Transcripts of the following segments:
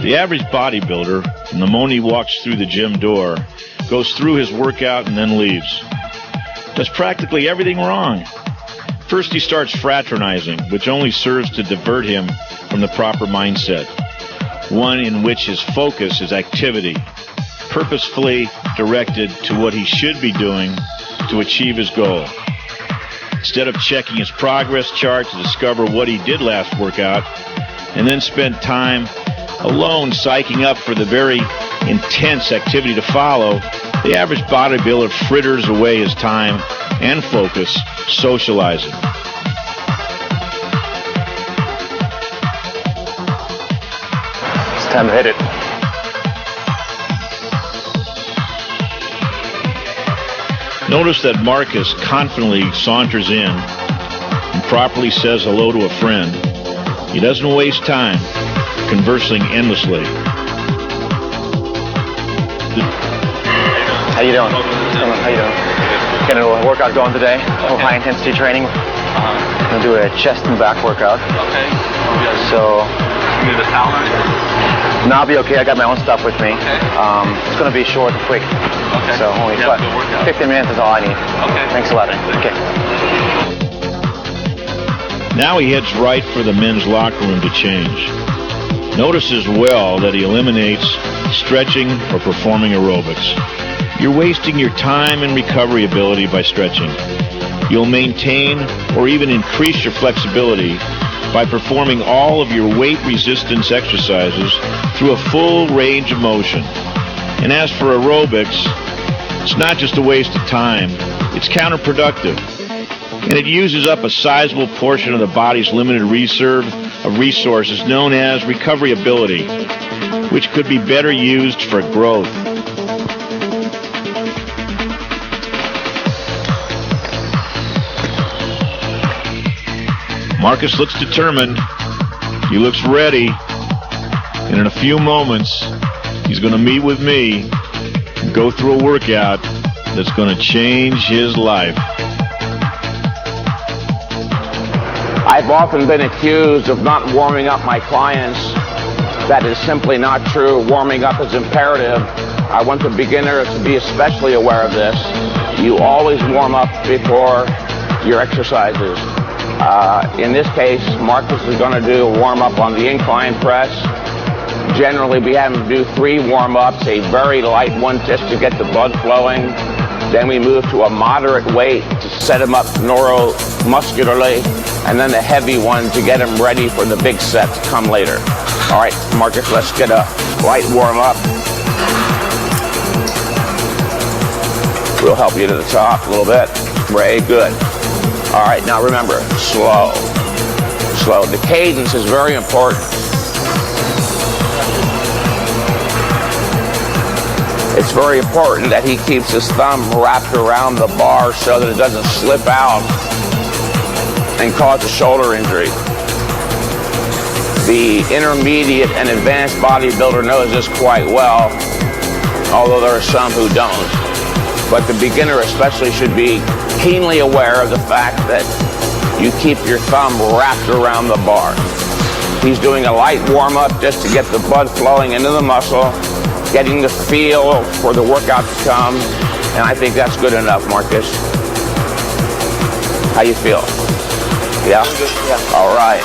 The average bodybuilder, from the moment he walks through the gym door, goes through his workout and then leaves. Does practically everything wrong. First, he starts fraternizing, which only serves to divert him from the proper mindset, one in which his focus is activity, purposefully directed to what he should be doing to achieve his goal. Instead of checking his progress chart to discover what he did last workout, and then spend time alone psyching up for the very intense activity to follow, the average bodybuilder fritters away his time and focus socializing. It's time to hit it. Notice that Marcus confidently saunters in and properly says hello to a friend. He doesn't waste time conversing endlessly. How you doing? How you doing? Got a workout going today. High intensity training. I'm gonna do a chest and back workout. Okay. So. You need a towel or anything? No, I'll be okay. I got my own stuff with me. Okay. It's gonna be short and quick. Okay. So only 15 minutes is all I need. Okay. Thanks a lot. Okay. Now he heads right for the men's locker room to change. Notice as well that he eliminates stretching or performing aerobics. You're wasting your time and recovery ability by stretching. You'll maintain or even increase your flexibility by performing all of your weight resistance exercises through a full range of motion. And as for aerobics, it's not just a waste of time, it's counterproductive. And it uses up a sizable portion of the body's limited reserve of resources known as recovery ability, which could be better used for growth. Marcus looks determined. He looks ready. And in a few moments, he's going to meet with me and go through a workout that's going to change his life. I've often been accused of not warming up my clients. That is simply not true. Warming up is imperative. I want the beginner to be especially aware of this. You always warm up before your exercises. In this case, Marcus is going to do a warm-up on the incline press. Generally, we have him do 3 warm-ups, a very light one just to get the blood flowing. Then we move to a moderate weight to set him up neuromuscularly, and then a heavy one to get him ready for the big set to come later. All right, Marcus, let's get a light warm-up. We'll help you to the top a little bit. Very good. All right, now remember, slow. Slow. The cadence is very important. It's very important that he keeps his thumb wrapped around the bar so that it doesn't slip out and cause a shoulder injury. The intermediate and advanced bodybuilder knows this quite well, although there are some who don't. But the beginner especially should be keenly aware of the fact that you keep your thumb wrapped around the bar. He's doing a light warm-up just to get the blood flowing into the muscle, getting the feel for the workout to come, and I think that's good enough, Marcus. How you feel? Yeah? Yeah. All right.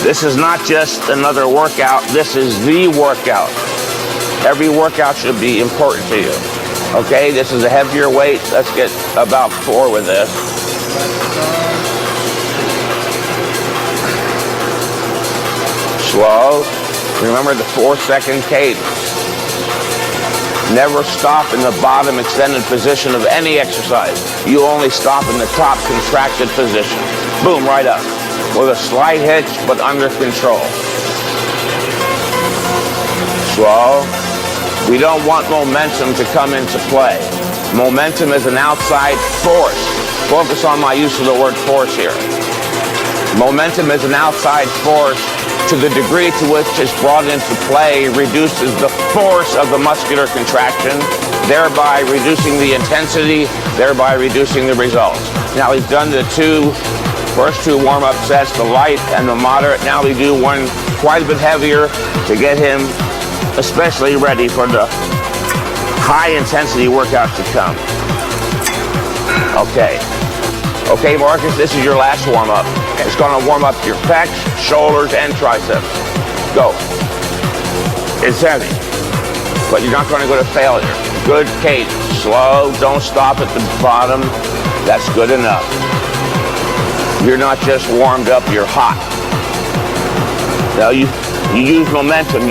This is not just another workout, this is the workout. Every workout should be important to you. Okay, this is a heavier weight. Let's get about 4 with this. Slow. Remember the 4-second cadence. Never stop in the bottom extended position of any exercise. You only stop in the top contracted position. Boom, right up. With a slight hitch, but under control. Slow. We don't want momentum to come into play. Momentum is an outside force. Focus on my use of the word force here. Momentum is an outside force. To the degree to which it's brought into play reduces the force of the muscular contraction, thereby reducing the intensity, thereby reducing the results. Now he's done the first two warm-up sets, the light and the moderate. Now we do one quite a bit heavier to get him especially ready for the high-intensity workout to come. Okay. Okay, Marcus, this is your last warm-up. It's going to warm up your pecs, shoulders, and triceps. Go. It's heavy, but you're not going to go to failure. Good cadence. Slow. Don't stop at the bottom. That's good enough. You're not just warmed up, you're hot. Now you use momentum.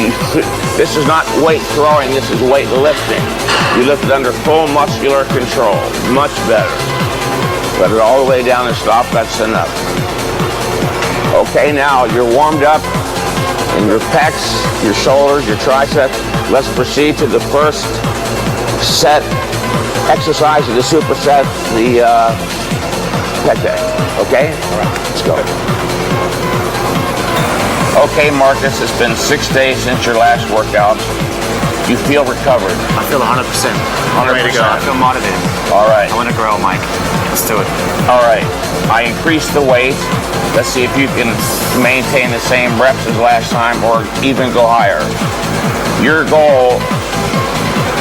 This is not weight throwing, this is weight lifting. You lift it under full muscular control. Much better. Let it all the way down and stop, that's enough. Okay, now you're warmed up in your pecs, your shoulders, your triceps. Let's proceed to the first set exercise of the superset, the pec day. Okay? All right, let's go. Okay, Marcus, it's been 6 days since your last workout. You feel recovered? I feel 100%. 100%. Ready to go. I feel motivated. All right. I want to grow, Mike. Let's do it. All right. I increased the weight. Let's see if you can maintain the same reps as last time or even go higher. Your goal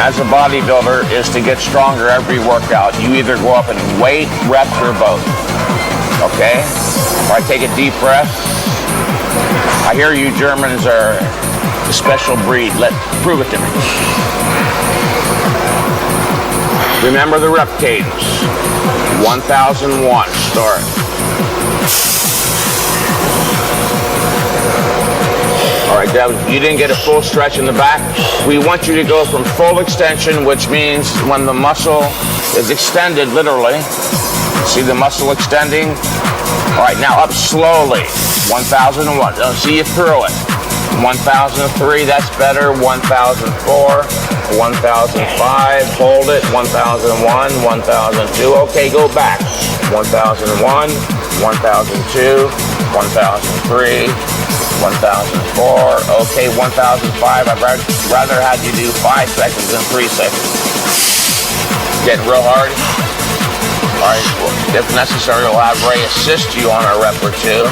as a bodybuilder is to get stronger every workout. You either go up in weight, reps, or both. Okay? All right, take a deep breath. I hear you Germans are a special breed. Prove it to me. Remember the rep cadence. 1001. Start. All right, you didn't get a full stretch in the back. We want you to go from full extension, which means when the muscle is extended, literally. See the muscle extending? All right, now up slowly. 1001. Don't see you through it. 1003, that's better. 1004, 1005, hold it. 1001, 1002. Okay, go back. 1001, 1002, 1003, 1004. Okay, 1005. I'd rather have you do 5 seconds than 3 seconds. Getting real hard. All right, well, if necessary, we'll have Ray assist you on a rep or two,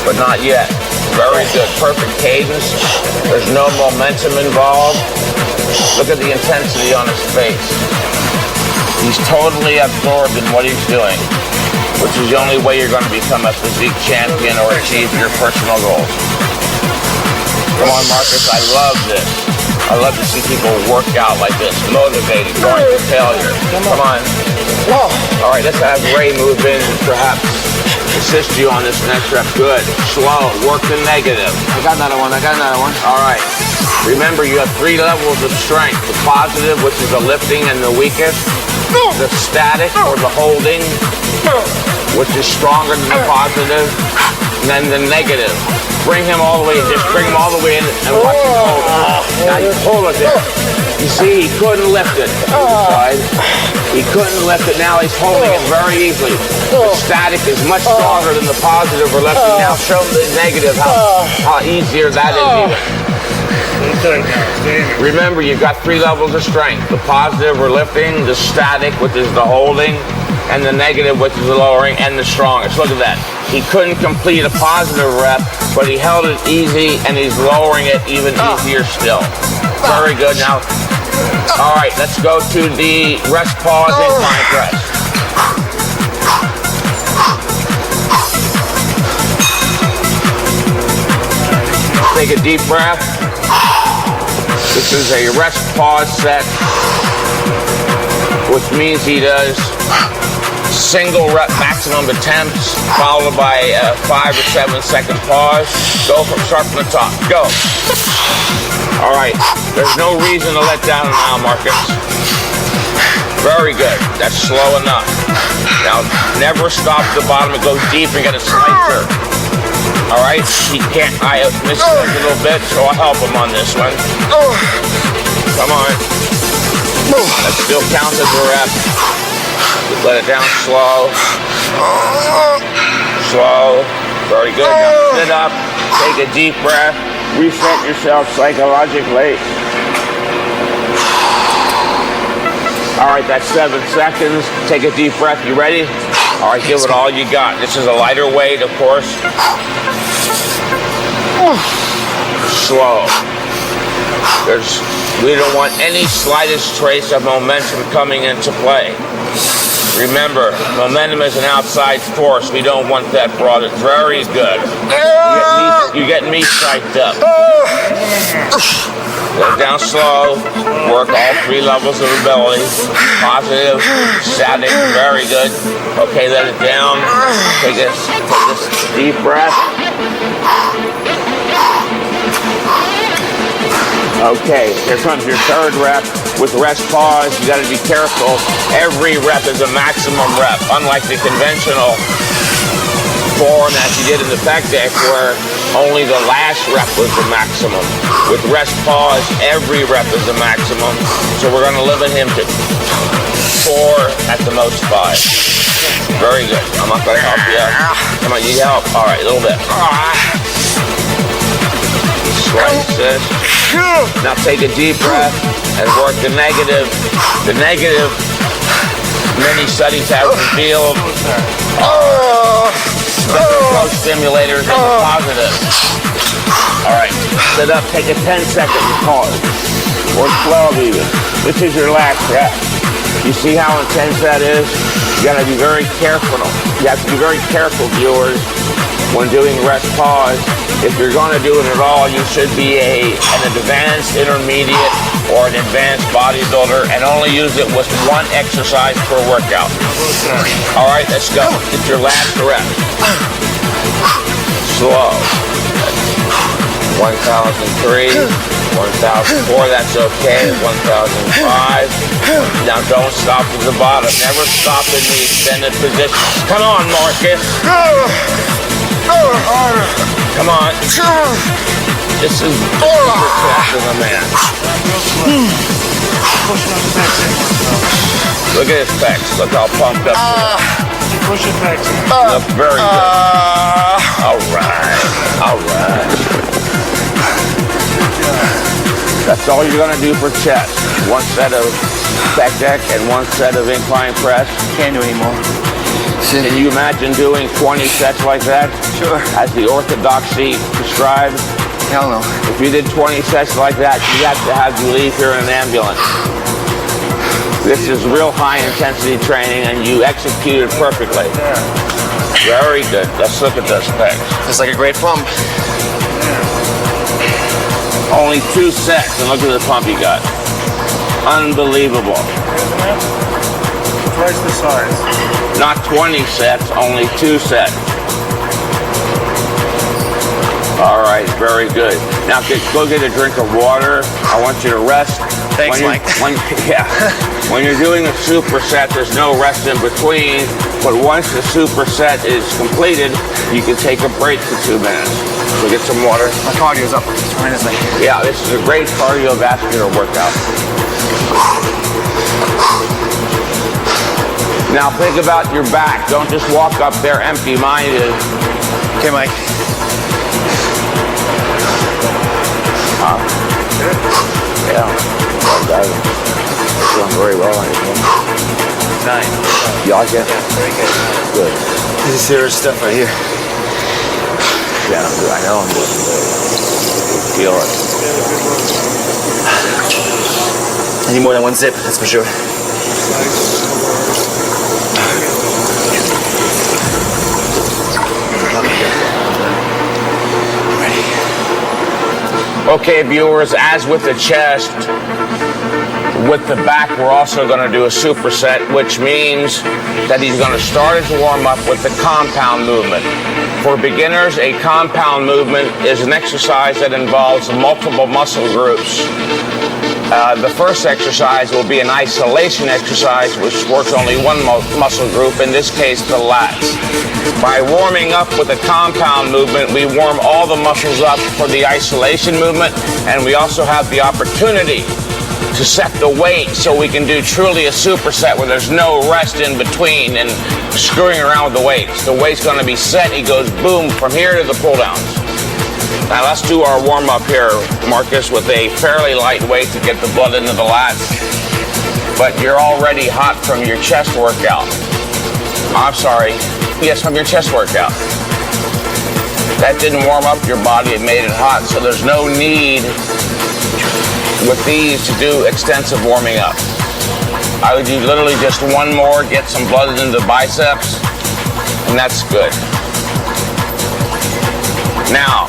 but not yet. Very good, perfect cadence. There's no momentum involved. Look at the intensity on his face. He's totally absorbed in what he's doing, which is the only way you're going to become a physique champion or achieve your personal goals. Come on, Marcus, I love this. I love to see people work out like this, motivated, going to failure. Come on. All right, let's have Ray move in and perhaps assist you on this next rep. Good. Slow. Work the negative. I got another one. All right. Remember, you have 3 levels of strength. The positive, which is the lifting and the weakest. The static, or the holding, which is stronger than the positive. And then the negative. Bring him all the way in. Just bring him all the way in and watch him hold it. Now you hold it there. You see, he couldn't lift it. He couldn't lift it. Now he's holding it very easily. The static is much stronger than the positive or lifting. Now show him the negative, how easier that is even. Remember, you've got 3 levels of strength. The positive or lifting, the static, which is the holding, and the negative, which is the lowering, and the strongest. Look at that. He couldn't complete a positive rep, but he held it easy, and he's lowering it even easier still. Very good. Now, all right, let's go to the rest pause incline press. Take a deep breath. This is a rest pause set, which means he does single rep maximum attempts, followed by a 5 or 7 second pause. Start from the top. Go. All right. There's no reason to let down now, Marcus. Very good. That's slow enough. Now, never stop at the bottom. It goes deep and get a slight jerk. All right. He can't. I missed a little bit, so I'll help him on this one. Come on. That still counts as a rep. Just let it down slow. Slow. Very good. Now sit up. Take a deep breath. Reset yourself psychologically. All right, that's 7 seconds. Take a deep breath. You ready? All right, give it all you got. This is a lighter weight, of course. Slow. We don't want any slightest trace of momentum coming into play. Remember, momentum is an outside force. We don't want that brought in. Very good. You're getting me psyched up. Go down slow. Work all 3 levels of ability. Positive, static, very good. Okay, let it down. Take a deep breath. Okay, here comes your 3rd rep. With rest pause, you got to be careful. Every rep is a maximum rep, unlike the conventional form that you did in the pec deck where only the last rep was the maximum. With rest pause, every rep is the maximum. So we're going to limit him to 4, at the most 5. Very good. I'm not going to help you out. Come on, you need help. All right, a little bit. Slice this. Now take a deep breath and work the negative. The negative, many studies have revealed growth stimulators and the positive. All right, sit up, take a 10-second pause, or 12 even. This is your last rep. You see how intense that is? You gotta be very careful. You have to be very careful, viewers, when doing rest pause. If you're going to do it at all, you should be an advanced intermediate or an advanced bodybuilder and only use it with 1 exercise per workout. All right, let's go. It's your last rep. Slow. 1,003, 1,004, that's okay. 1,005. Now don't stop at the bottom. Never stop in the extended position. Come on, Marcus. Come on. This is the man. Look at his pecs. Look how pumped up he is. Push your pecs. Look very good. All right. All right. That's all you're going to do for chest. 1 set of pec deck and 1 set of incline press. Can't do anymore. Can you imagine doing 20 sets like that? Sure. As the orthodoxy prescribed? Hell no. If you did 20 sets like that, you have to have you leave here in an ambulance. This is real high intensity training and you executed perfectly. Very good. Let's look at those pecs. It's like a great pump. Only 2 sets and look at the pump you got. Unbelievable. Twice the size. Not 20 sets, only 2 sets. All right, very good. Now go get a drink of water. I want you to rest. Thanks, Mike. When you're doing a superset, there's no rest in between. But once the superset is completed, you can take a break for 2 minutes. So get some water. My cardio's up tremendously. Yeah, this is a great cardiovascular workout. Now think about your back. Don't just walk up there empty-minded. Okay, Mike. Yeah. Well done. You're doing very well on your 9. You like it? Yeah, very good. Good. This is serious stuff right here. Yeah, I know I'm doing good. Feel it. I need more than 1 zip, that's for sure. Okay, viewers, as with the chest, with the back, we're also going to do a superset, which means that he's going to start his warm-up with the compound movement. For beginners, a compound movement is an exercise that involves multiple muscle groups. The first exercise will be an isolation exercise, which works only 1 muscle group, in this case, the lats. By warming up with a compound movement, we warm all the muscles up for the isolation movement, and we also have the opportunity to set the weight so we can do truly a superset where there's no rest in between and screwing around with the weights. The weight's going to be set. He goes boom from here to the pull downs. Now let's do our warm-up here, Marcus, with a fairly light weight to get the blood into the lats. But you're already hot from your chest workout. I'm sorry. Yes, from your chest workout. That didn't warm up your body. It made it hot, so there's no need with these to do extensive warming up. I would do literally just one more, get some blood into the biceps, and that's good. Now,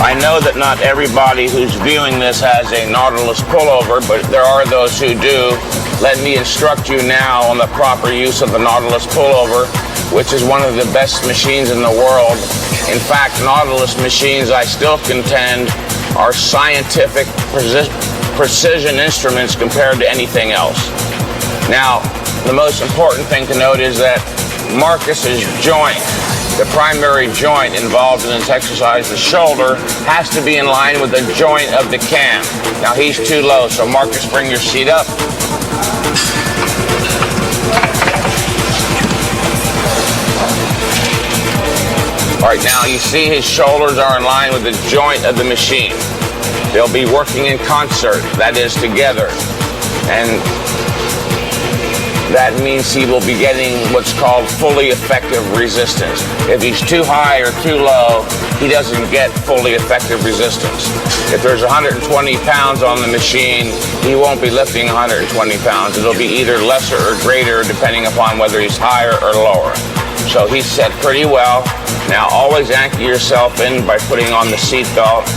I know that not everybody who's viewing this has a Nautilus pullover, but there are those who do. Let me instruct you now on the proper use of the Nautilus pullover, which is one of the best machines in the world. In fact, Nautilus machines, I still contend, are scientific precision instruments compared to anything else. Now, the most important thing to note is that Marcus's joint, the primary joint involved in this exercise, the shoulder, has to be in line with the joint of the cam. Now he's too low, so Marcus, bring your seat up. All right, now you see his shoulders are in line with the joint of the machine. They'll be working in concert, that is together. And that means he will be getting what's called fully effective resistance. If he's too high or too low, he doesn't get fully effective resistance. If there's 120 pounds on the machine, he won't be lifting 120 pounds. It'll be either lesser or greater depending upon whether he's higher or lower. So he's set pretty well. Now always anchor yourself in by putting on the seat belt.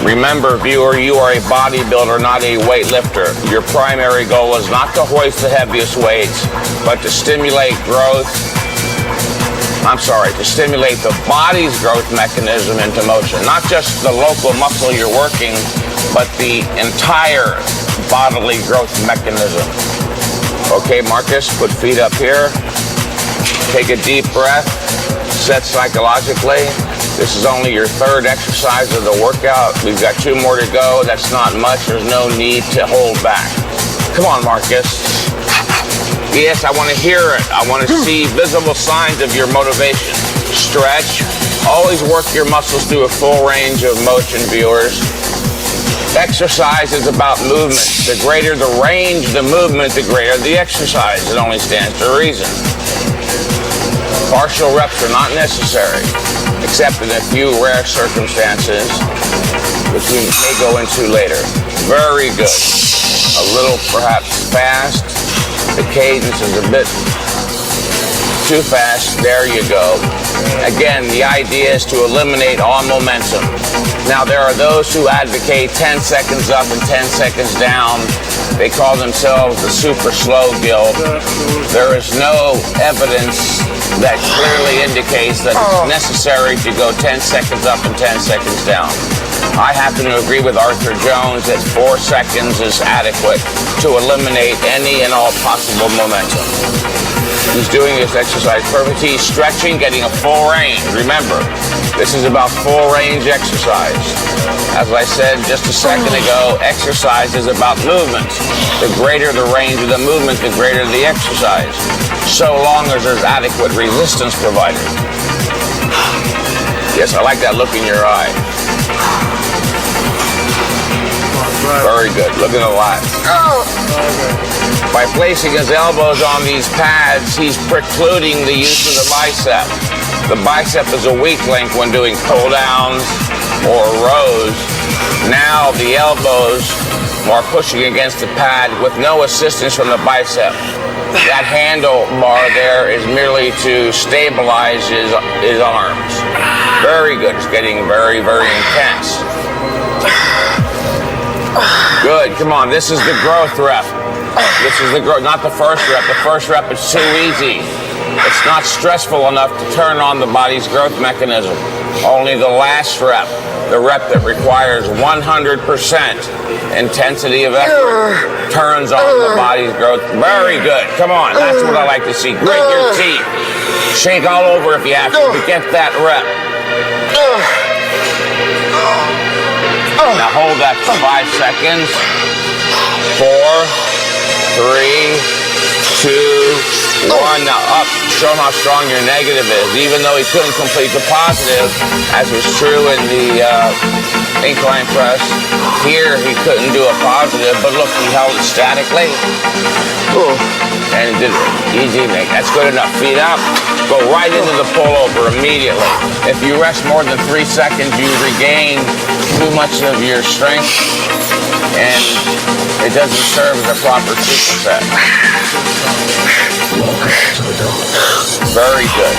Remember, viewer, you are a bodybuilder, not a weightlifter. Your primary goal is not to hoist the heaviest weights, but to stimulate growth. To stimulate the body's growth mechanism into motion. Not just the local muscle you're working, but the entire bodily growth mechanism. Okay, Marcus, put feet up here. Take a deep breath. Set psychologically. This is only your third exercise of the workout. We've got 2 more to go. That's not much. There's no need to hold back. Come on, Marcus. Yes, I want to hear it. I want to see visible signs of your motivation. Stretch. Always work your muscles through a full range of motion, viewers. Exercise is about movement. The greater the range, the movement, the greater the exercise. It only stands to reason. Partial reps are not necessary, except in a few rare circumstances, which we may go into later. Very good. A little perhaps fast. The cadence is a bit too fast. There you go. Again, the idea is to eliminate all momentum. Now, there are those who advocate 10 seconds up and 10 seconds down. They call themselves the super slow guild. There is no evidence that clearly indicates that it's necessary to go 10 seconds up and 10 seconds down. I happen to agree with Arthur Jones that 4 seconds is adequate to eliminate any and all possible momentum. He's doing this exercise perfectly. He's stretching, getting a full range. Remember, this is about full range exercise. As I said just a second ago, exercise is about movement. The greater the range of the movement, the greater the exercise, so long as there's adequate resistance provided. Yes, I like that look in your eye. Very good. Look at the lat. By placing his elbows on these pads, he's precluding the use of the bicep. The bicep is a weak link when doing pull-downs or rows. Now the elbows are pushing against the pad with no assistance from the bicep. That handlebar there is merely to stabilize his arms. Very good. It's getting very, very intense. Good. Come on. This is the growth rep. This is the growth, not the first rep. The first rep is too easy. It's not stressful enough to turn on the body's growth mechanism. Only the last rep, the rep that requires 100% intensity of effort, turns on the body's growth. Very good. Come on. That's what I like to see. Grit your teeth. Shake all over if you have to get that rep. Now hold that for 5 seconds. 4, 3, 2, One, now up, show him how strong your negative is. Even though he couldn't complete the positive, as was true in the incline press, here he couldn't do a positive, but look, he held it statically. Ooh. And did it. Easy, Nick. That's good enough. Feet up. Go right into the pullover immediately. If you rest more than 3 seconds, you regain too much of your strength, and it doesn't serve as a proper superset. Very good.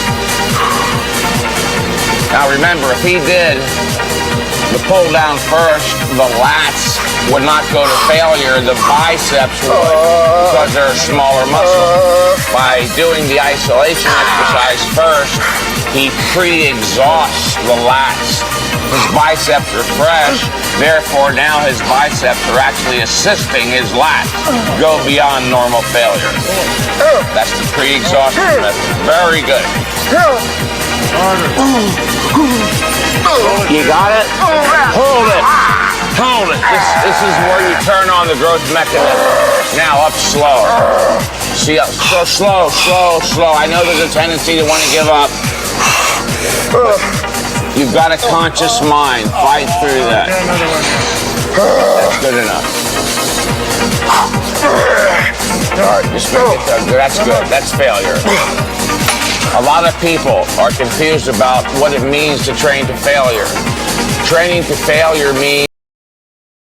Now remember, if he did the pull down first, the lats would not go to failure, the biceps would, because they're a smaller muscle. By doing the isolation exercise first, he pre-exhausts the lats. His biceps are fresh, therefore now his biceps are actually assisting his lats go beyond normal failure. That's the pre-exhaustion method. Very good. You got it? Hold it. Hold it. This is where you turn on the growth mechanism. Now up slow. See, up slow. I know there's a tendency to want to give up. You've got a conscious mind. Fight through that. That's good enough. All right, just make it done. That's good. That's failure. A lot of people are confused about what it means to train to failure. Training to failure means